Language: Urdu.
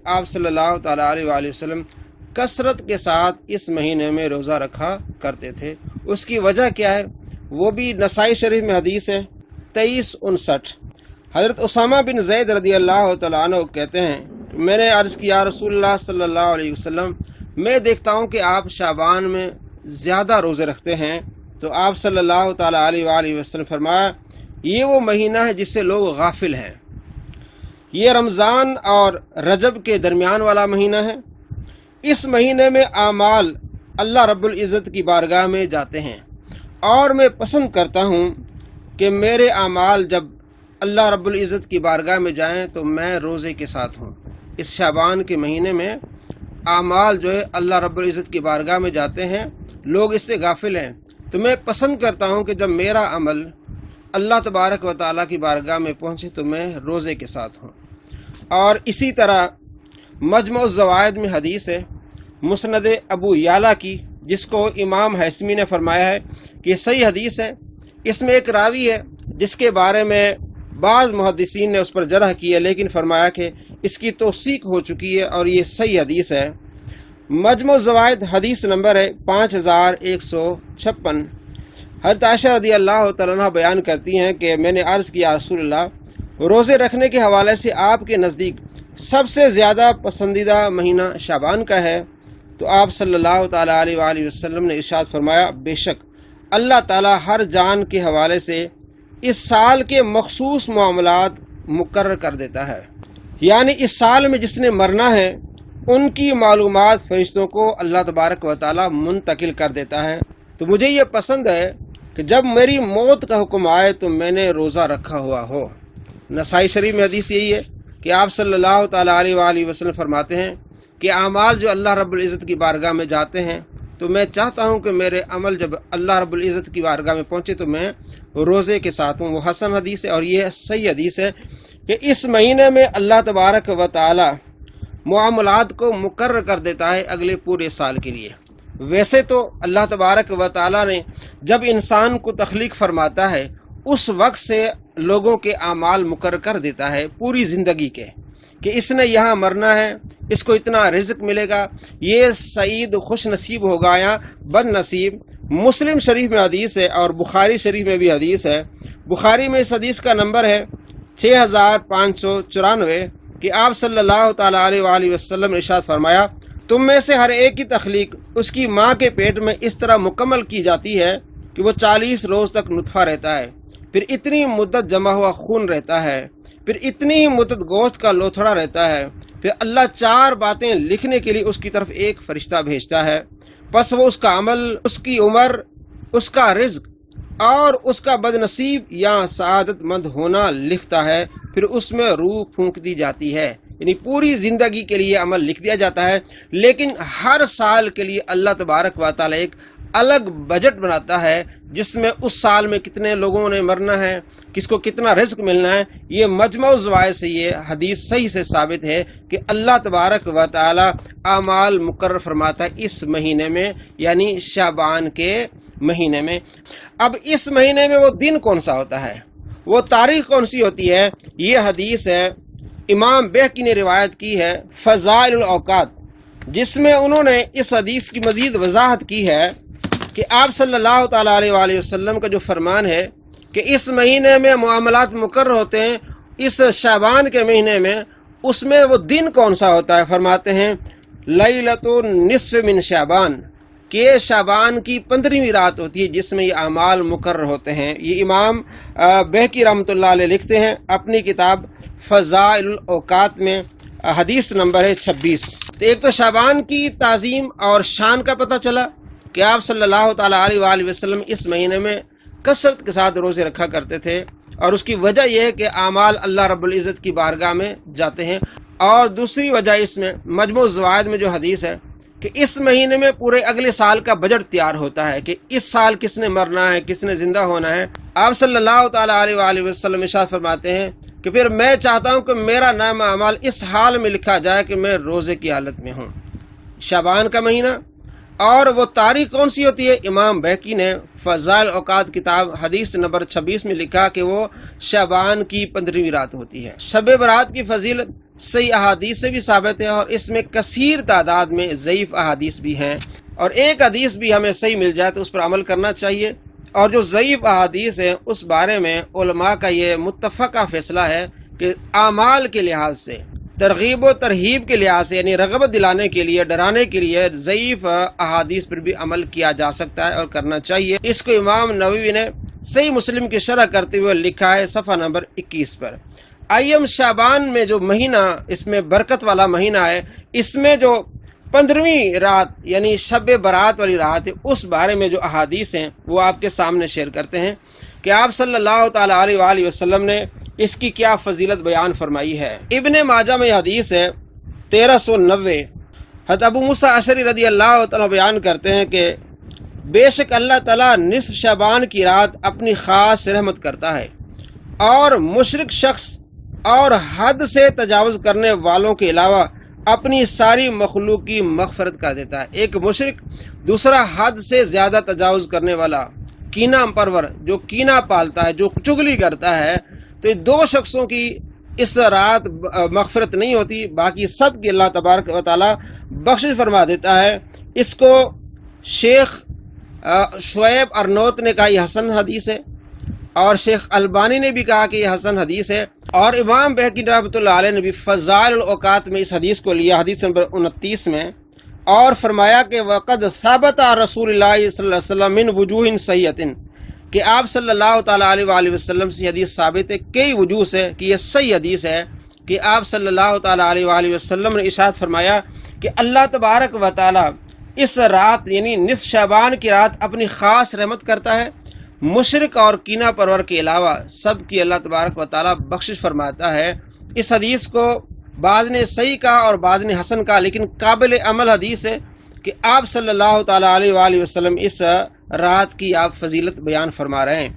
آپ صلی اللہ تعالیٰ علیہ وآلہ وسلم کثرت کے ساتھ اس مہینے میں روزہ رکھا کرتے تھے۔ اس کی وجہ کیا ہے؟ وہ بھی نسائی شریف میں حدیث ہے 2359۔ حضرت اسامہ بن زید رضی اللہ تعالیٰ عنہ کہتے ہیں کہ میں نے عرض کیا رسول اللہ صلی اللہ علیہ وسلم، میں دیکھتا ہوں کہ آپ شعبان میں زیادہ روزے رکھتے ہیں۔ تو آپ صلی اللہ تعالیٰ علیہ وآلہ وسلم فرمایا، یہ وہ مہینہ ہے جس سے لوگ غافل ہیں۔ یہ رمضان اور رجب کے درمیان والا مہینہ ہے۔ اس مہینے میں اعمال اللہ رب العزت کی بارگاہ میں جاتے ہیں، اور میں پسند کرتا ہوں کہ میرے اعمال جب اللہ رب العزت کی بارگاہ میں جائیں تو میں روزے کے ساتھ ہوں۔ اس شعبان کے مہینے میں اعمال جو ہے اللہ رب العزت کی بارگاہ میں جاتے ہیں، لوگ اس سے غافل ہیں، تو میں پسند کرتا ہوں کہ جب میرا عمل اللہ تبارک و تعالیٰ کی بارگاہ میں پہنچے تو میں روزے کے ساتھ ہوں۔ اور اسی طرح مجمع الزوائد میں حدیث ہے مسند ابو یعلا کی، جس کو امام حیثمی نے فرمایا ہے کہ صحیح حدیث ہے۔ اس میں ایک راوی ہے جس کے بارے میں بعض محدثین نے اس پر جرح کی ہے، لیکن فرمایا کہ اس کی توثیق ہو چکی ہے اور یہ صحیح حدیث ہے۔ مجمع الزوائد حدیث نمبر ہے 5156۔ حضرت عائشہ رضی اللہ تعالیٰ عنہ بیان کرتی ہیں کہ میں نے عرض کیا رسول اللہ، روزے رکھنے کے حوالے سے آپ کے نزدیک سب سے زیادہ پسندیدہ مہینہ شعبان کا ہے؟ تو آپ صلی اللہ تعالیٰ علیہ وآلہ وسلم نے ارشاد فرمایا، بے شک اللہ تعالیٰ ہر جان کے حوالے سے اس سال کے مخصوص معاملات مقرر کر دیتا ہے، یعنی اس سال میں جس نے مرنا ہے ان کی معلومات فرشتوں کو اللہ تبارک و تعالیٰ منتقل کر دیتا ہے۔ تو مجھے یہ پسند ہے کہ جب میری موت کا حکم آئے تو میں نے روزہ رکھا ہوا ہو۔ نسائی شریف میں حدیث یہی ہے کہ آپ صلی اللہ تعالیٰ علیہ وآلہ وسلم فرماتے ہیں کہ اعمال جو اللہ رب العزت کی بارگاہ میں جاتے ہیں تو میں چاہتا ہوں کہ میرے عمل جب اللہ رب العزت کی بارگاہ میں پہنچے تو میں روزے کے ساتھ ہوں۔ وہ حسن حدیث ہے اور یہ صحیح حدیث ہے کہ اس مہینے میں اللہ تبارک و تعالی معاملات کو مقرر کر دیتا ہے اگلے پورے سال کے لیے۔ ویسے تو اللہ تبارک و تعالی نے جب انسان کو تخلیق فرماتا ہے اس وقت سے لوگوں کے اعمال مقرر کر دیتا ہے پوری زندگی کے، کہ اس نے یہاں مرنا ہے، اس کو اتنا رزق ملے گا، یہ سعید خوش نصیب ہوگا یا بد نصیب۔ مسلم شریف میں حدیث ہے اور بخاری شریف میں بھی حدیث ہے۔ بخاری میں اس حدیث کا نمبر ہے 6594 کہ آپ صلی اللہ تعالیٰ علیہ وآلہ وسلم نے ارشاد فرمایا، تم میں سے ہر ایک کی تخلیق اس کی ماں کے پیٹ میں اس طرح مکمل کی جاتی ہے کہ وہ 40 روز تک نطفہ رہتا ہے، پھر اتنی مدت جمع ہوا خون رہتا ہے، پھر اتنی ہی مدت گوشت کا لوتھڑا رہتا ہے، پھر اللہ 4 باتیں لکھنے کے لیے اس کی طرف ایک فرشتہ بھیجتا ہے، بس وہ اس کا عمل، اس کی عمر، اس کا رزق اور اس کا بد نصیب یا سعادت مند ہونا لکھتا ہے، پھر اس میں روح پھونک دی جاتی ہے، یعنی پوری زندگی کے لیے عمل لکھ دیا جاتا ہے۔ لیکن ہر سال کے لیے اللہ تبارک و تعالی ایک الگ بجٹ بناتا ہے جس میں اس سال میں کتنے لوگوں نے مرنا ہے، کس کو کتنا رزق ملنا ہے۔ یہ مجمع الزوائد سے یہ حدیث صحیح سے ثابت ہے کہ اللہ تبارک و تعالی اعمال مقرر فرماتا ہے اس مہینے میں، یعنی شعبان کے مہینے میں۔ اب اس مہینے میں وہ دن کون سا ہوتا ہے، وہ تاریخ کون سی ہوتی ہے؟ یہ حدیث ہے امام بہقی نے روایت کی ہے فضائل الاوقات، جس میں انہوں نے اس حدیث کی مزید وضاحت کی ہے کہ آپ صلی اللہ تعالیٰ علیہ وآلہ وسلم کا جو فرمان ہے کہ اس مہینے میں معاملات مقرر ہوتے ہیں، اس شعبان کے مہینے میں، اس میں وہ دن کون سا ہوتا ہے؟ فرماتے ہیں لیلۃ النصف من شعبان، کہ شعبان کی 15ویں رات ہوتی ہے جس میں یہ اعمال مقرر ہوتے ہیں۔ یہ امام بہقی رحمۃ اللہ علیہ لکھتے ہیں اپنی کتاب فضائل الاوقات میں، حدیث نمبر ہے 26۔ تو ایک تو شعبان کی تعظیم اور شان کا پتہ چلا کہ آپ صلی اللہ تعالیٰ علیہ وآلہ وسلم اس مہینے میں کثرت کے ساتھ روزے رکھا کرتے تھے، اور اس کی وجہ یہ ہے کہ اعمال اللہ رب العزت کی بارگاہ میں جاتے ہیں۔ اور دوسری وجہ اس میں مجمع الزوائد میں جو حدیث ہے کہ اس مہینے میں پورے اگلے سال کا بجٹ تیار ہوتا ہے کہ اس سال کس نے مرنا ہے، کس نے زندہ ہونا ہے۔ آپ صلی اللہ تعالیٰ علیہ وآلہ وسلم ارشاد فرماتے ہیں کہ پھر میں چاہتا ہوں کہ میرا نام اعمال اس حال میں لکھا جائے کہ میں روزے کی حالت میں ہوں۔ شعبان کا مہینہ، اور وہ تاریخ کون سی ہوتی ہے؟ امام بہقی نے فضائل اوقات کتاب حدیث نمبر 26 میں لکھا کہ وہ شعبان کی 15ویں رات ہوتی ہے۔ شب برات کی فضیلت صحیح احادیث سے بھی ثابت ہے اور اس میں کثیر تعداد میں ضعیف احادیث بھی ہیں، اور ایک حدیث بھی ہمیں صحیح مل جائے تو اس پر عمل کرنا چاہیے، اور جو ضعیف احادیث ہیں اس بارے میں علماء کا یہ متفقہ فیصلہ ہے کہ اعمال کے لحاظ سے، ترغیب و ترہیب کے لحاظ سے، یعنی رغبت دلانے کے لیے، ڈرانے کے لیے ضعیف احادیث پر بھی عمل کیا جا سکتا ہے اور کرنا چاہیے۔ اس کو امام نووی نے صحیح مسلم کی شرح کرتے ہوئے لکھا ہے صفحہ نمبر 21 پر۔ ایام شعبان میں جو مہینہ، اس میں برکت والا مہینہ ہے، اس میں جو 15ویں رات یعنی شب برات والی رات ہے، اس بارے میں جو احادیث ہیں وہ آپ کے سامنے شیئر کرتے ہیں کہ آپ صلی اللہ تعالی علیہ وآلہ وسلم نے اس کی کیا فضیلت بیان فرمائی ہے۔ ابن ماجہ میں یہ حدیث ہے 1390، حضرت ابو موسیٰ اشعری رضی اللہ تعالیٰ بیان کرتے ہیں کہ بے شک اللہ تعالیٰ نصف شعبان کی رات اپنی خاص رحمت کرتا ہے، اور مشرک شخص اور حد سے تجاوز کرنے والوں کے علاوہ اپنی ساری مخلوق کی مغفرت کر دیتا ہے۔ ایک مشرک، دوسرا حد سے زیادہ تجاوز کرنے والا، کینہ پرور، جو کینہ پالتا ہے، جو چغلی کرتا ہے، تو یہ دو شخصوں کی اس رات مغفرت نہیں ہوتی، باقی سب کی اللہ تبارک و تعالی بخشش فرما دیتا ہے۔ اس کو شیخ شعیب ارنوت نے کہا یہ حسن حدیث ہے، اور شیخ البانی نے بھی کہا کہ یہ حسن حدیث ہے، اور امام بہقی رحمۃ اللہ علیہ نے بھی فضائل الاوقات میں اس حدیث کو لیا، حدیث نمبر 29 میں، اور فرمایا کہ وقد ثبت رسول اللہ صلی اللہ علیہ وسلم من وجوہ صحیحۃ، کہ آپ صلی اللہ تعالیٰ علیہ وآلہ وسلم سے حدیث ثابت ہے کئی وجوہ سے کہ یہ صحیح حدیث ہے کہ آپ صلی اللہ تعالیٰ علیہ وآلہ وسلم نے ارشاد فرمایا کہ اللہ تبارک و تعالیٰ اس رات یعنی نصف شعبان کی رات اپنی خاص رحمت کرتا ہے، مشرک اور کینہ پرور کے علاوہ سب کی اللہ تبارک و تعالیٰ بخشش فرماتا ہے۔ اس حدیث کو بعض نے صحیح کہا اور بعض نے حسن کہا، لیکن قابل عمل حدیث ہے کہ آپ صلی اللہ تعالیٰ علیہ وآلہ وسلم اس رات کی آپ فضیلت بیان فرما رہے ہیں۔